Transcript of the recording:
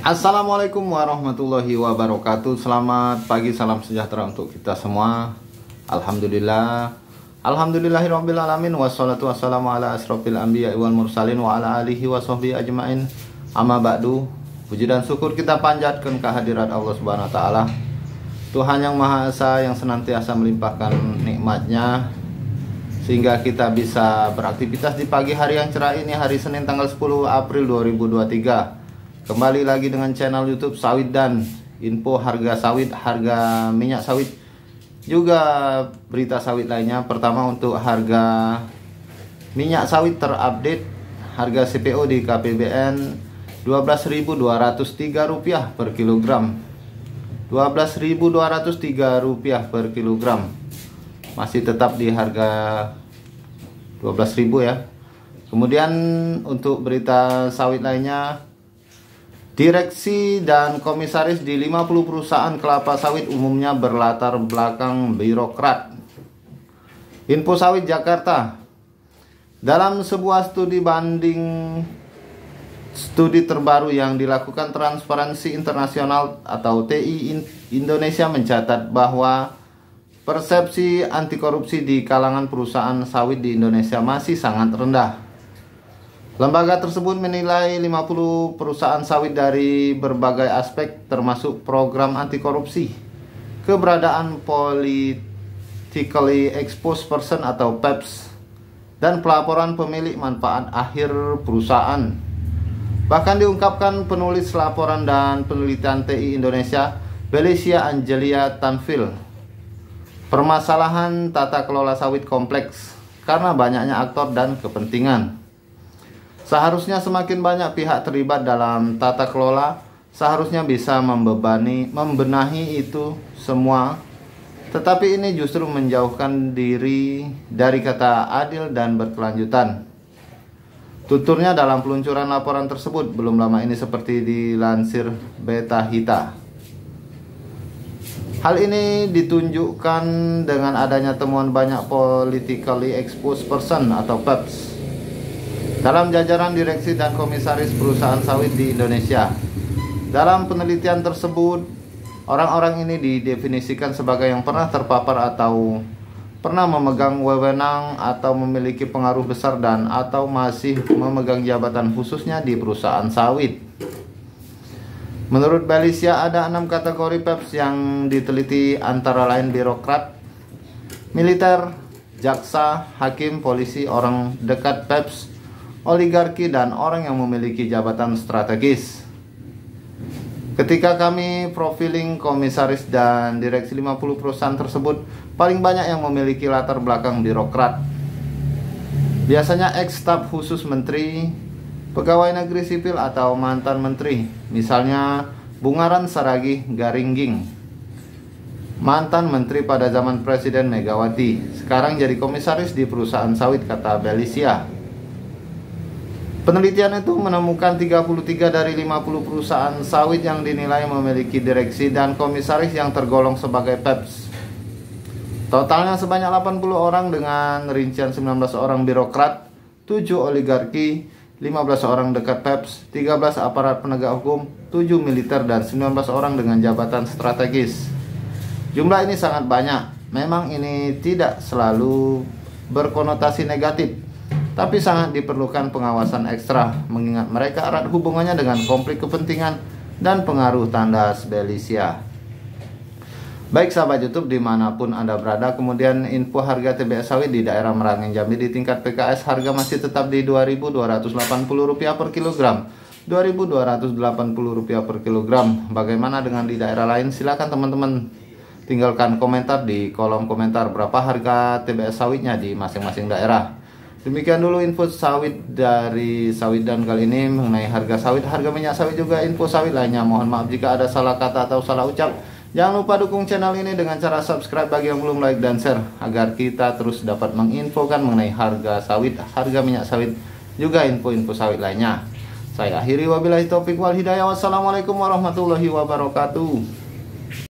Assalamualaikum warahmatullahi wabarakatuh. Selamat pagi, salam sejahtera untuk kita semua. Alhamdulillahirabbil alamin, wassalatu wassalamu ala asrofil anbiya wal mursalin wa ala alihi wa sahbihi ajmain. Amma ba'du. Puji dan syukur kita panjatkan kehadirat Allah Subhanahu wa taala, Tuhan yang Maha Esa, yang senantiasa melimpahkan nikmatnya sehingga kita bisa beraktivitas di pagi hari yang cerah ini, hari Senin tanggal 10 April 2023. Kembali lagi dengan channel YouTube Sawit dan info harga sawit, harga minyak sawit, juga berita sawit lainnya. Pertama, untuk harga minyak sawit terupdate, harga CPO di KPBN Rp12.203 per kilogram. Rp12.203 per kilogram. Masih tetap di harga 12.000 ya. Kemudian untuk berita sawit lainnya, direksi dan komisaris di 50 perusahaan kelapa sawit umumnya berlatar belakang birokrat. Info Sawit Jakarta. Dalam sebuah studi terbaru yang dilakukan Transparansi Internasional atau TI Indonesia mencatat bahwa persepsi anti korupsi di kalangan perusahaan sawit di Indonesia masih sangat rendah. Lembaga tersebut menilai 50 perusahaan sawit dari berbagai aspek, termasuk program anti korupsi, keberadaan politically exposed person atau PEPS, dan pelaporan pemilik manfaat akhir perusahaan. Bahkan diungkapkan penulis laporan dan penelitian TI Indonesia, Felicia Angelia Tanfil, permasalahan tata kelola sawit kompleks karena banyaknya aktor dan kepentingan. Seharusnya semakin banyak pihak terlibat dalam tata kelola, seharusnya bisa membenahi itu semua. Tetapi ini justru menjauhkan diri dari kata adil dan berkelanjutan. Tuturnya dalam peluncuran laporan tersebut belum lama ini, seperti dilansir Beta Hita. Hal ini ditunjukkan dengan adanya temuan banyak politically exposed person atau PEPS dalam jajaran direksi dan komisaris perusahaan sawit di Indonesia. Dalam penelitian tersebut, orang-orang ini didefinisikan sebagai yang pernah terpapar atau pernah memegang wewenang atau memiliki pengaruh besar dan atau masih memegang jabatan khususnya di perusahaan sawit. Menurut Felicia, ada 6 kategori PEPS yang diteliti, antara lain birokrat, militer, jaksa, hakim, polisi, orang dekat PEPS, oligarki, dan orang yang memiliki jabatan strategis. Ketika kami profiling komisaris dan direksi 50 perusahaan tersebut, paling banyak yang memiliki latar belakang birokrat. Biasanya ex-staf khusus menteri, pegawai negeri sipil, atau mantan menteri. Misalnya Bungaran Saragih Garingging, mantan menteri pada zaman Presiden Megawati, sekarang jadi komisaris di perusahaan sawit, kata Felicia. Penelitian itu menemukan 33 dari 50 perusahaan sawit yang dinilai memiliki direksi dan komisaris yang tergolong sebagai PEPS. Totalnya sebanyak 80 orang dengan rincian 19 orang birokrat, 7 oligarki, 15 orang dekat PEPS, 13 aparat penegak hukum, 7 militer, dan 19 orang dengan jabatan strategis. Jumlah ini sangat banyak. Memang ini tidak selalu berkonotasi negatif, tapi sangat diperlukan pengawasan ekstra, mengingat mereka erat hubungannya dengan konflik kepentingan dan pengaruh, tandas Felicia. Baik sahabat YouTube dimanapun Anda berada, kemudian info harga TBS sawit di daerah Merangin Jambi di tingkat PKS, harga masih tetap di Rp2.280 per kilogram, Rp2.280 per kilogram. Bagaimana dengan di daerah lain? Silakan teman-teman tinggalkan komentar di kolom komentar berapa harga TBS sawitnya di masing-masing daerah. Demikian dulu info sawit dari Sawit Dan kali ini mengenai harga sawit, harga minyak sawit, juga info sawit lainnya. Mohon maaf jika ada salah kata atau salah ucap. Jangan lupa dukung channel ini dengan cara subscribe bagi yang belum, like dan share, agar kita terus dapat menginfokan mengenai harga sawit, harga minyak sawit, juga info-info sawit lainnya. Saya akhiri, wabillahi taufik wal hidayah. Wassalamualaikum warahmatullahi wabarakatuh.